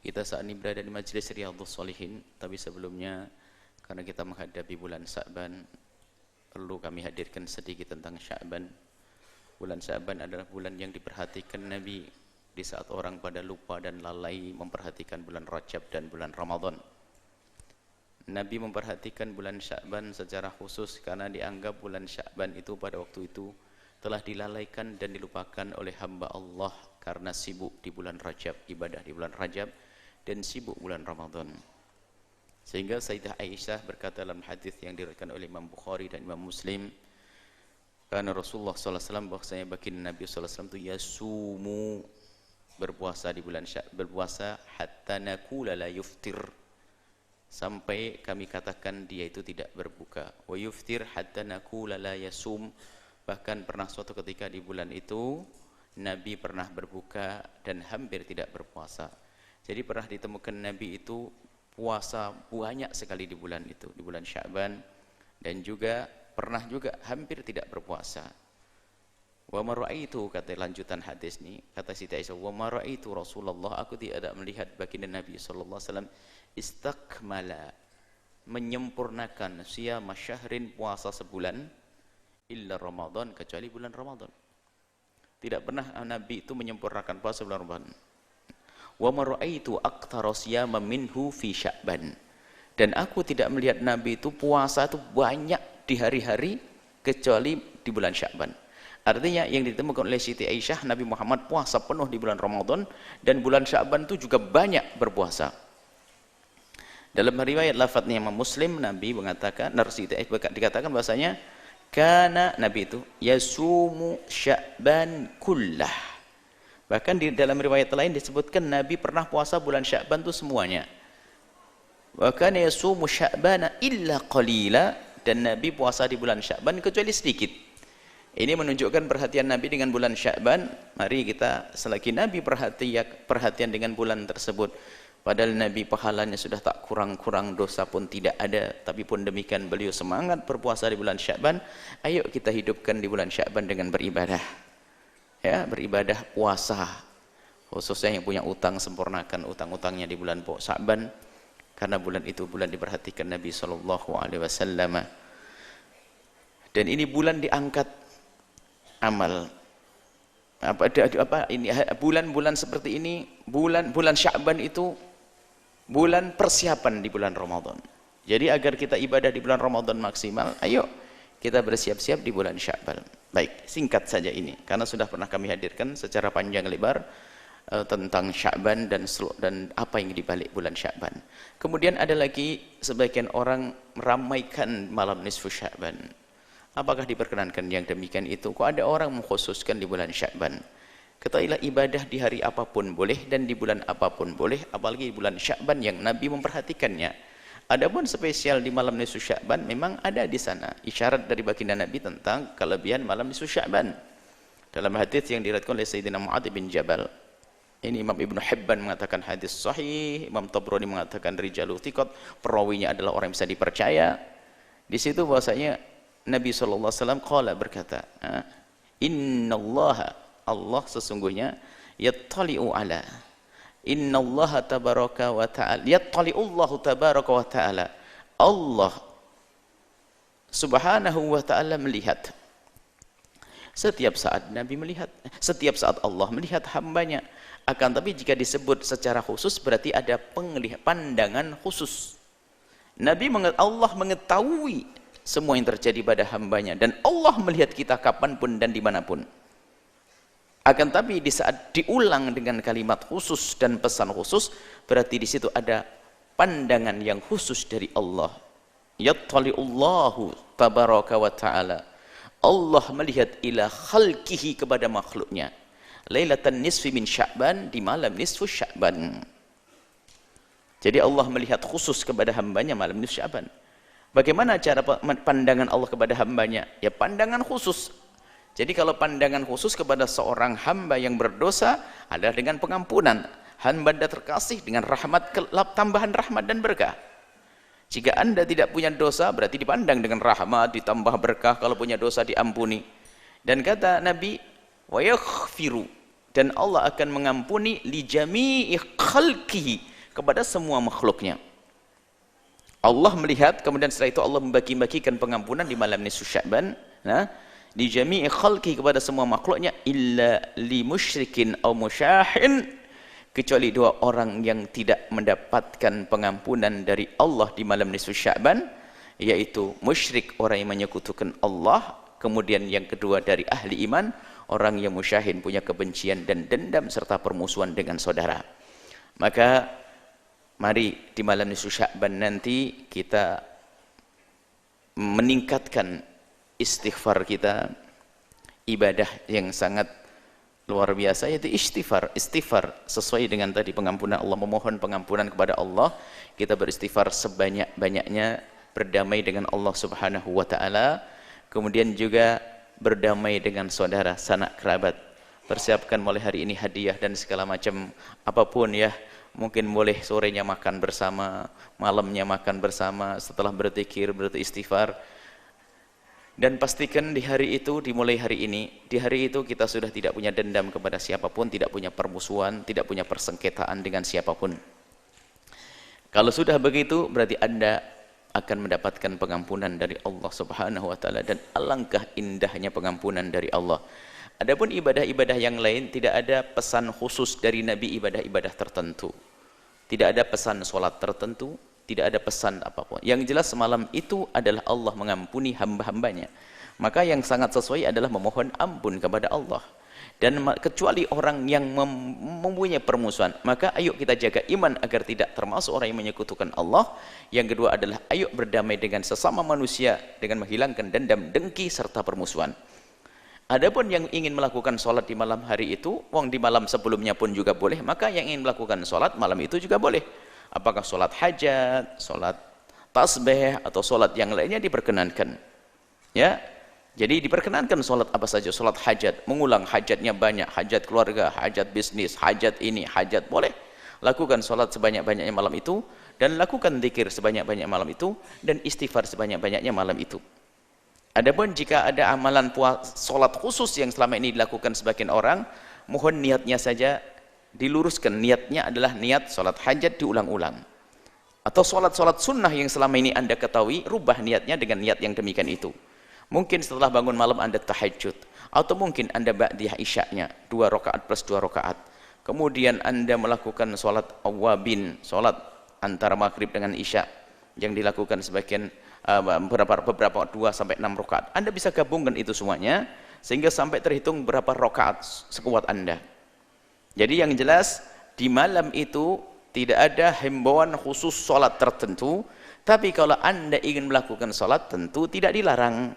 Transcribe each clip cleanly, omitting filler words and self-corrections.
Kita saat ini berada di Majelis Riyadhus Shalihin, tapi sebelumnya karena kita menghadapi bulan Sya'ban, perlu kami hadirkan sedikit tentang Sya'ban. Bulan Sya'ban adalah bulan yang diperhatikan Nabi di saat orang pada lupa dan lalai memperhatikan bulan Rajab dan bulan Ramadan. Nabi memperhatikan bulan Sya'ban secara khusus karena dianggap bulan Sya'ban itu pada waktu itu telah dilalaikan dan dilupakan oleh hamba Allah karena sibuk di bulan Rajab, ibadah di bulan Rajab, dan sibuk bulan Ramadan. Sehingga Sayyidah Aisyah berkata dalam hadis yang diriwayatkan oleh Imam Bukhari dan Imam Muslim, karena Rasulullah SAW bahwasanya baginda Nabi SAW itu yasumu, berpuasa di bulan Sya'ban, berpuasa hatta naqula la yuftir, sampai kami katakan dia itu tidak berbuka. Wa yuftir hatta naqula la yasum, bahkan pernah suatu ketika di bulan itu Nabi pernah berbuka dan hampir tidak berpuasa. Jadi pernah ditemukan Nabi itu puasa banyak sekali di bulan itu, di bulan Sya'ban, dan juga pernah juga hampir tidak berpuasa. Wa ma ra'aitu, kata lanjutan hadis ini, kata Siti Aisyah, wa ma ra'aitu Rasulullah, aku tidak melihat baginda Nabi sallallahu alaihi wasallam istakmala, menyempurnakan siyama syahrin, puasa sebulan, illa Ramadan, kecuali bulan Ramadan. Tidak pernah Nabi itu menyempurnakan puasa bulan Ramadan. Wa ma ra'aitu aktsara siyama minhu fi Sya'ban, dan aku tidak melihat Nabi itu puasa itu banyak di hari-hari kecuali di bulan Sya'ban. Artinya yang ditemukan oleh Siti Aisyah, Nabi Muhammad puasa penuh di bulan Ramadan, dan bulan Sya'ban itu juga banyak berpuasa. Dalam riwayat lafadznya Imam Muslim, Nabi mengatakan, Siti Aisyah dikatakan bahasanya karena Nabi itu yasumu Sya'ban kullah. Bahkan di dalam riwayat lain disebutkan Nabi pernah puasa bulan Sya'ban itu semuanya. Wa kana yasumu Sya'bana illa qalila, dan Nabi puasa di bulan Sya'ban kecuali sedikit. Ini menunjukkan perhatian Nabi dengan bulan Sya'ban. Mari kita selagi Nabi perhatian dengan bulan tersebut, padahal Nabi pahalanya sudah tak kurang-kurang, dosa pun tidak ada, tapi pun demikian beliau semangat berpuasa di bulan Sya'ban. Ayo kita hidupkan di bulan Sya'ban dengan beribadah. Ya, beribadah puasa, khususnya yang punya utang, sempurnakan utang-utangnya di bulan Sya'ban, karena bulan itu bulan diperhatikan Nabi SAW. Dan ini bulan diangkat amal. Bulan-bulan seperti ini, bulan Sya'ban itu bulan persiapan di bulan Ramadan. Jadi agar kita ibadah di bulan Ramadan maksimal, ayo kita bersiap-siap di bulan Sya'ban. Baik, singkat saja ini, karena sudah pernah kami hadirkan secara panjang lebar tentang Sya'ban dan apa yang dibalik bulan Sya'ban. Kemudian ada lagi sebagian orang meramaikan malam nisfu Sya'ban. Apakah diperkenankan yang demikian itu? Kok ada orang mengkhususkan di bulan Sya'ban? Ketahuilah ibadah di hari apapun boleh dan di bulan apapun boleh, apalagi di bulan Sya'ban yang Nabi memperhatikannya. Adapun spesial di malam nisfu Sya'ban memang ada di sana isyarat dari baginda Nabi tentang kelebihan malam nisfu Sya'ban. Dalam hadis yang diriwayatkan oleh Sayyidina Mu'adz bin Jabal, ini Imam Ibnu Hibban mengatakan hadis sahih, Imam Tabrani mengatakan rijalu thiqat, perawinya adalah orang yang bisa dipercaya. Di situ bahwasanya Nabi sallallahu alaihi wasallam qala, berkata, innallaha, Allah sesungguhnya, yattali'u ala, innallaha tabaraka wa ta'ala, yattali'ullahu tabaraka wa ta'ala, Allah subhanahu wa ta'ala melihat. Setiap saat Nabi melihat, setiap saat Allah melihat hambanya. Akan tapi jika disebut secara khusus berarti ada pandangan khusus. Allah mengetahui semua yang terjadi pada hambanya, dan Allah melihat kita kapanpun dan dimanapun. Akan tapi di saat diulang dengan kalimat khusus dan pesan khusus, berarti di situ ada pandangan yang khusus dari Allah. Yattali'ullahu tabaraka wa ta'ala, Allah melihat ila khalqihi, kepada makhluknya, lailatan nisfi min Sya'ban, di malam nisfu Sya'ban. Jadi Allah melihat khusus kepada hambanya malam nisfu Sya'ban. Bagaimana cara pandangan Allah kepada hambanya? Ya pandangan khusus. Jadi kalau pandangan khusus kepada seorang hamba yang berdosa adalah dengan pengampunan. Hamba Anda terkasih dengan rahmat, tambahan rahmat dan berkah. Jika Anda tidak punya dosa, berarti dipandang dengan rahmat, ditambah berkah. Kalau punya dosa diampuni. Dan kata Nabi, wa yaghfiru, dan Allah akan mengampuni li jami'i khalqihi, kepada semua makhluknya. Allah melihat, kemudian setelah itu Allah membagi-bagikan pengampunan di malam nisfu Sya'ban, nah, di jami'i khalqi, kepada semua makhluknya, illa li musyrikin aw musyahin, kecuali dua orang yang tidak mendapatkan pengampunan dari Allah di malam nisfu Sya'ban, yaitu musyrik, orang yang menyekutukan Allah, kemudian yang kedua dari ahli iman, orang yang musyahin, punya kebencian dan dendam serta permusuhan dengan saudara. Maka mari di malam nisfu Sya'ban nanti kita meningkatkan istighfar kita, ibadah yang sangat luar biasa, yaitu istighfar. Istighfar sesuai dengan tadi pengampunan Allah, memohon pengampunan kepada Allah, kita beristighfar sebanyak-banyaknya, berdamai dengan Allah Subhanahu wa taala, kemudian juga berdamai dengan saudara, sanak kerabat. Persiapkan mulai hari ini hadiah dan segala macam apapun ya. Mungkin boleh sorenya makan bersama, malamnya makan bersama, setelah berzikir, beristighfar. Dan pastikan di hari itu, dimulai hari ini, di hari itu kita sudah tidak punya dendam kepada siapapun, tidak punya permusuhan, tidak punya persengketaan dengan siapapun. Kalau sudah begitu, berarti Anda akan mendapatkan pengampunan dari Allah Subhanahu wa taala, dan alangkah indahnya pengampunan dari Allah. Adapun ibadah-ibadah yang lain, tidak ada pesan khusus dari Nabi ibadah-ibadah tertentu. Tidak ada pesan sholat tertentu, tidak ada pesan apapun. Yang jelas semalam itu adalah Allah mengampuni hamba-hambanya. Maka yang sangat sesuai adalah memohon ampun kepada Allah. Dan kecuali orang yang mempunyai permusuhan, maka ayo kita jaga iman agar tidak termasuk orang yang menyekutukan Allah. Yang kedua adalah ayo berdamai dengan sesama manusia dengan menghilangkan dendam, dengki serta permusuhan. Adapun yang ingin melakukan sholat di malam hari itu, wong di malam sebelumnya pun juga boleh, maka yang ingin melakukan sholat malam itu juga boleh. Apakah sholat hajat, sholat tasbih, atau sholat yang lainnya diperkenankan. Ya, jadi diperkenankan sholat apa saja, sholat hajat, mengulang hajatnya banyak, hajat keluarga, hajat bisnis, hajat ini, hajat, boleh. Lakukan sholat sebanyak-banyaknya malam itu, dan lakukan zikir sebanyak-banyaknya malam itu, dan istighfar sebanyak-banyaknya malam itu. Adapun jika ada amalan sholat khusus yang selama ini dilakukan sebagian orang, mohon niatnya saja diluruskan. Niatnya adalah niat sholat hajat diulang-ulang. Atau sholat-sholat sunnah yang selama ini Anda ketahui, rubah niatnya dengan niat yang demikian itu. Mungkin setelah bangun malam Anda tahajud, atau mungkin Anda ba'diyah isya'nya 2 rakaat plus 2 rakaat. Kemudian Anda melakukan sholat awabin, sholat antara maghrib dengan isya yang dilakukan sebagian beberapa 2 sampai 6 rakaat. Anda bisa gabungkan itu semuanya sehingga sampai terhitung berapa rakaat sekuat Anda. Jadi yang jelas di malam itu tidak ada himbauan khusus sholat tertentu, tapi kalau Anda ingin melakukan sholat tentu tidak dilarang.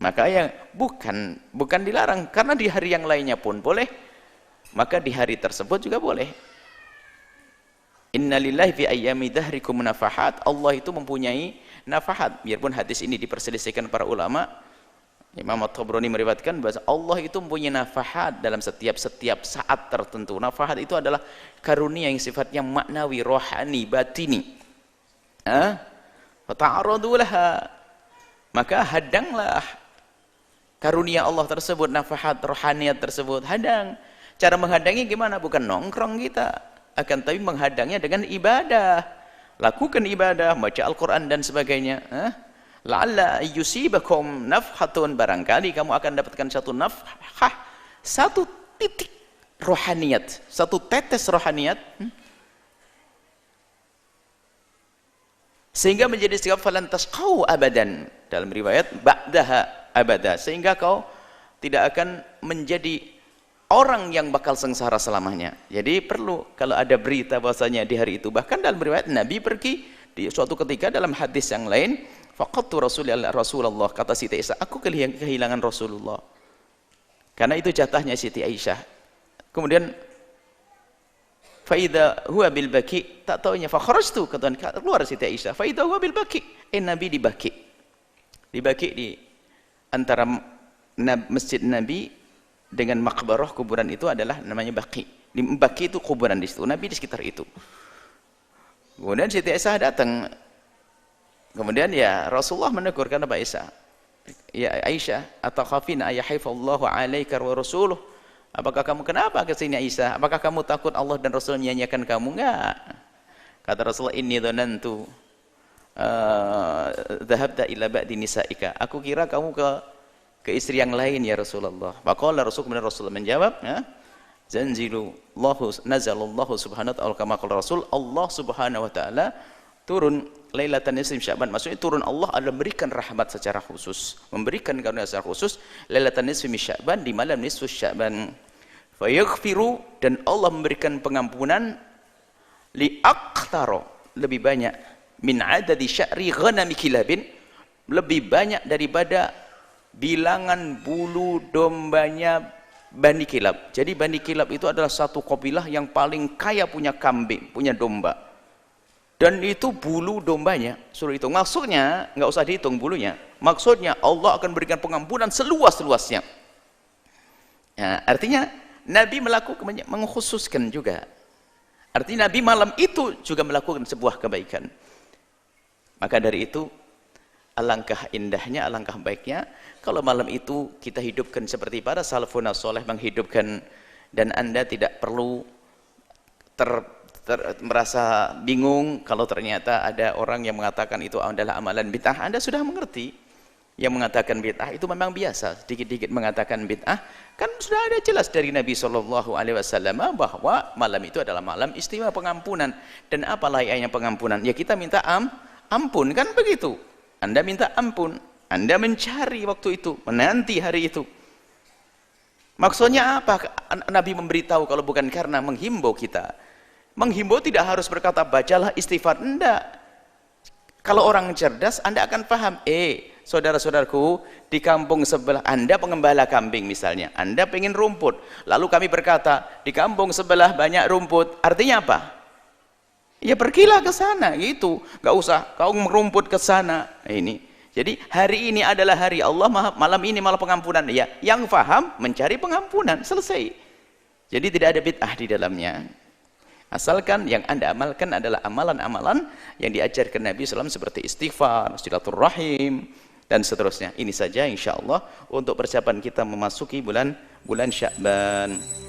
Maka yang bukan dilarang, karena di hari yang lainnya pun boleh, maka di hari tersebut juga boleh. Innalillahi fi ayyami dhahrikum nafahat. Allah itu mempunyai nafahat. Biarpun hadis ini diperselisihkan para ulama, Imam At-Tabrani meriwayatkan bahwa Allah itu mempunyai nafahat dalam setiap saat tertentu. Nafahat itu adalah karunia yang sifatnya maknawi, rohani, batini. Fata'aradu laha, maka hadanglah karunia Allah tersebut, nafahat rohaniat tersebut, hadang. Cara menghadangi gimana? Bukan nongkrong kita, akan tapi menghadangnya dengan ibadah. Lakukan ibadah, baca Al-Quran dan sebagainya. La'alla yusibakum nafhatun, barangkali kamu akan dapatkan satu nafhah, satu titik rohaniat, satu tetes rohaniat, sehingga menjadi sikap falan tasqau abadan, dalam riwayat ba'daha abada, sehingga kau tidak akan menjadi orang yang bakal sengsara selamanya. Jadi perlu kalau ada berita bahwasanya di hari itu, bahkan dalam riwayat Nabi pergi di suatu ketika dalam hadis yang lain, faqattu Rasulullah, kata Siti Aisyah, aku kehilangan Rasulullah. Karena itu jatahnya Siti Aisyah. Kemudian faida huwa bil baki, tak taunya fa kharajtu, kata keluar Siti Aisyah, faida huwa bil baki, Nabi di Baki. Di Baki, di antara masjid Nabi dengan makbarah kuburan itu adalah namanya Baki. Di Baki itu kuburan di situ, Nabi di sekitar itu. Kemudian Siti Aisyah datang. Kemudian ya Rasulullah menegur, kata Aisyah, ya Aisyah, atakhafina ayahaifallahu alaika wa rasuluh, Apakah kamu kenapa ke sini Aisyah? Apakah kamu takut Allah dan Rasul menyanyiakan kamu? Enggak. Kata Rasulullah, inni dhanantu dhahabta ila ba'di nisa'ika. Aku kira kamu ke istri yang lain ya Rasulullah. Faqala Rasul, kemudian Rasulullah menjawab, nazalallahu subhanahu wa ta'ala kama qala Rasul, Allah subhanahu wa ta'ala turun lailatan nisfi Sya'ban. Maksudnya turun Allah adalah memberikan rahmat secara khusus, memberikan karunia secara khusus lailatan nisfi Sya'ban, di malam nisfu Sya'ban. Fayaghfiru, dan Allah memberikan pengampunan li aqtaro, lebih banyak min adadi sya'ri ghanami kilabin, lebih banyak daripada bilangan bulu dombanya Bani Kilab. Jadi Bani Kilab itu adalah satu kabilah yang paling kaya punya kambing, punya domba. Dan itu bulu dombanya suruh hitung. Maksudnya nggak usah dihitung bulunya. Maksudnya Allah akan berikan pengampunan seluas-luasnya. Ya, artinya Nabi melakukan, mengkhususkan juga. Artinya Nabi malam itu juga melakukan sebuah kebaikan. Maka dari itu alangkah indahnya, alangkah baiknya kalau malam itu kita hidupkan seperti para salafun saleh menghidupkan, dan Anda tidak perlu merasa bingung kalau ternyata ada orang yang mengatakan itu adalah amalan bid'ah. Anda sudah mengerti, yang mengatakan bid'ah itu memang biasa, sedikit-sedikit mengatakan bid'ah, kan sudah ada jelas dari Nabi SAW bahwa malam itu adalah malam istimewa pengampunan. Dan apa layaknya pengampunan? Ya kita minta ampun, kan begitu. Anda minta ampun, Anda mencari waktu itu, menanti hari itu. Maksudnya apa? Nabi memberitahu kalau bukan karena menghimbau kita. Menghimbau tidak harus berkata bacalah istighfar, enggak. Kalau orang cerdas, Anda akan paham. Saudara-saudaraku, di kampung sebelah Anda pengembala kambing misalnya, Anda pengen rumput, lalu kami berkata di kampung sebelah banyak rumput, artinya apa? Ya pergilah ke sana, gitu. Gak usah kau merumput ke sana. Ini. Jadi hari ini adalah hari Allah, malam ini malam pengampunan. Ya, yang faham mencari pengampunan, selesai. Jadi tidak ada bid'ah di dalamnya. Asalkan yang Anda amalkan adalah amalan-amalan yang diajarkan Nabi SAW seperti istighfar, silaturahim, dan seterusnya. Ini saja insya Allah untuk persiapan kita memasuki bulan Sya'ban.